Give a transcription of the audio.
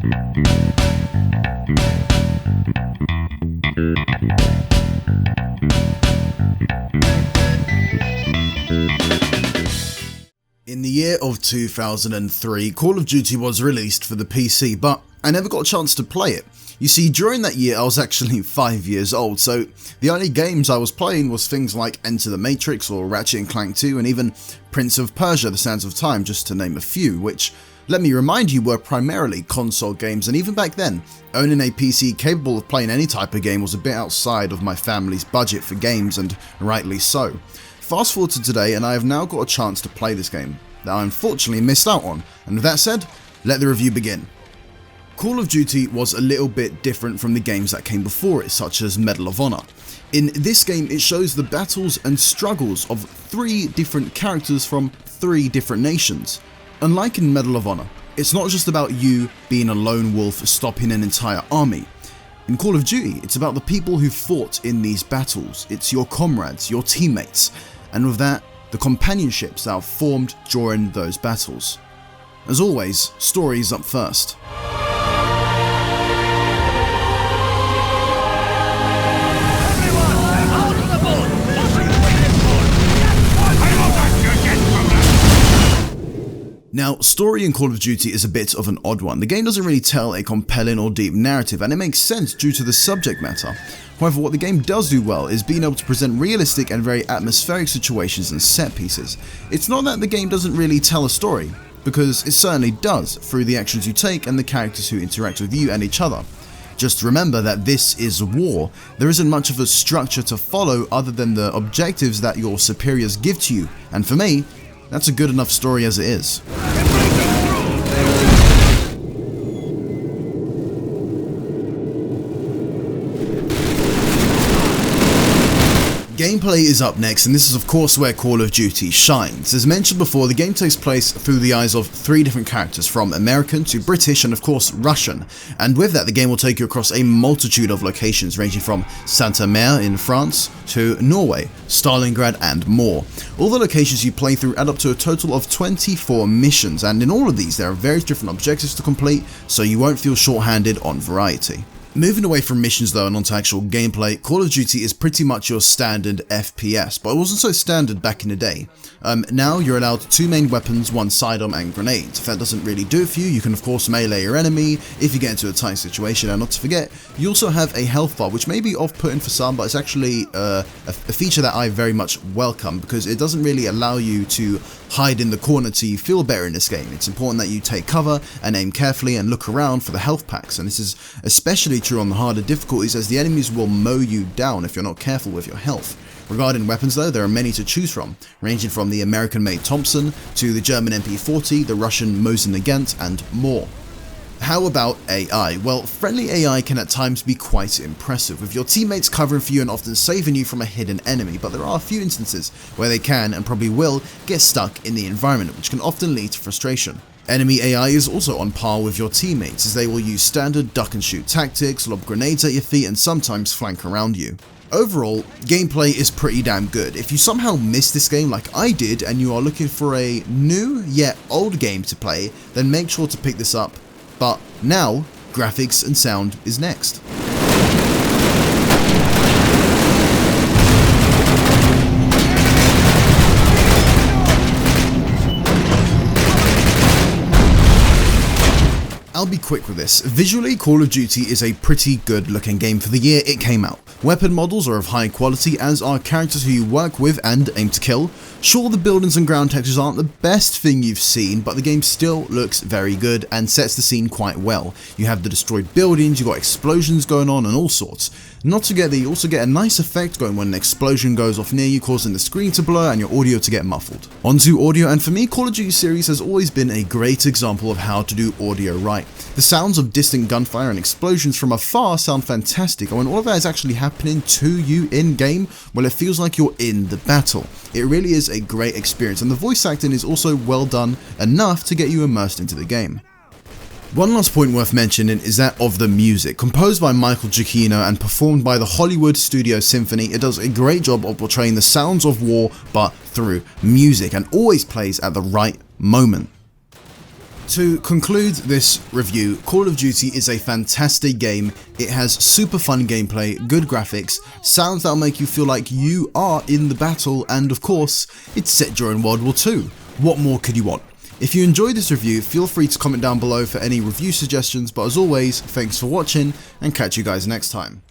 In the year of 2003, Call of Duty was released for the PC, but I never got a chance to play it. You see, during that year I was actually 5 years old, so the only games I was playing was things like Enter the Matrix or Ratchet & Clank 2 and even Prince of Persia: The Sands of Time, just to name a few, which, let me remind you, were primarily console games, and even back then, owning a PC capable of playing any type of game was a bit outside of my family's budget for games, and rightly so. Fast forward to today and I have now got a chance to play this game that I unfortunately missed out on, and with that said, let the review begin. Call of Duty was a little bit different from the games that came before it, such as Medal of Honor. In this game it shows the battles and struggles of 3 different characters from 3 different nations. Unlike in Medal of Honor, it's not just about you being a lone wolf stopping an entire army. In Call of Duty, it's about the people who fought in these battles. It's your comrades, your teammates, and with that, the companionships that have formed during those battles. As always, stories up first. Now, story in Call of Duty is a bit of an odd one. The game doesn't really tell a compelling or deep narrative, and it makes sense due to the subject matter. However, what the game does do well is being able to present realistic and very atmospheric situations and set pieces. It's not that the game doesn't really tell a story, because it certainly does through the actions you take and the characters who interact with you and each other. Just remember that this is war. There isn't much of a structure to follow other than the objectives that your superiors give to you, and for me, that's a good enough story as it is. Gameplay is up next, and this is of course where Call of Duty shines. As mentioned before, the game takes place through the eyes of 3 different characters, from American to British and of course Russian, and with that the game will take you across a multitude of locations ranging from Saint-Omer in France to Norway, Stalingrad and more. All the locations you play through add up to a total of 24 missions, and in all of these there are various different objectives to complete, so you won't feel short-handed on variety. Moving away from missions though and onto actual gameplay, Call of Duty is pretty much your standard FPS, but it wasn't so standard back in the day. Now you're allowed 2 main weapons, 1 sidearm and grenades. If that doesn't really do it for you, you can of course melee your enemy if you get into a tight situation, and not to forget, you also have a health bar, which may be off-putting for some, but it's actually a feature that I very much welcome, because it doesn't really allow you to hide in the corner to feel better in this game. It's important that you take cover and aim carefully and look around for the health packs, and this is especially true on the harder difficulties, as the enemies will mow you down if you're not careful with your health. Regarding weapons though, there are many to choose from, ranging from the American-made Thompson to the German MP40, the Russian Mosin Nagant and more. How about AI? Well, friendly AI can at times be quite impressive, with your teammates covering for you and often saving you from a hidden enemy, but there are a few instances where they can, and probably will, get stuck in the environment, which can often lead to frustration. Enemy AI is also on par with your teammates, as they will use standard duck and shoot tactics, lob grenades at your feet and sometimes flank around you. Overall, gameplay is pretty damn good. If you somehow missed this game like I did and you are looking for a new yet old game to play, then make sure to pick this up. But now, graphics and sound is next. I'll be quick with this. Visually, Call of Duty is a pretty good looking game for the year it came out. Weapon models are of high quality, as are characters who you work with and aim to kill. Sure, the buildings and ground textures aren't the best thing you've seen, but the game still looks very good and sets the scene quite well. You have the destroyed buildings, you got explosions going on and all sorts. Not to get that, you also get a nice effect going when an explosion goes off near you, causing the screen to blur and your audio to get muffled. Onto audio, and for me, Call of Duty series has always been a great example of how to do audio right. The sounds of distant gunfire and explosions from afar sound fantastic, and when all of that is actually happening to you in-game, well, it feels like you're in the battle. It really is a great experience, and the voice acting is also well done enough to get you immersed into the game. One last point worth mentioning is that of the music. Composed by Michael Giacchino and performed by the Hollywood Studio Symphony, it does a great job of portraying the sounds of war but through music, and always plays at the right moment. To conclude this review, Call of Duty is a fantastic game. It has super fun gameplay, good graphics, sounds that'll make you feel like you are in the battle, and of course, it's set during World War II. What more could you want? If you enjoyed this review, feel free to comment down below for any review suggestions, but as always, thanks for watching, and catch you guys next time.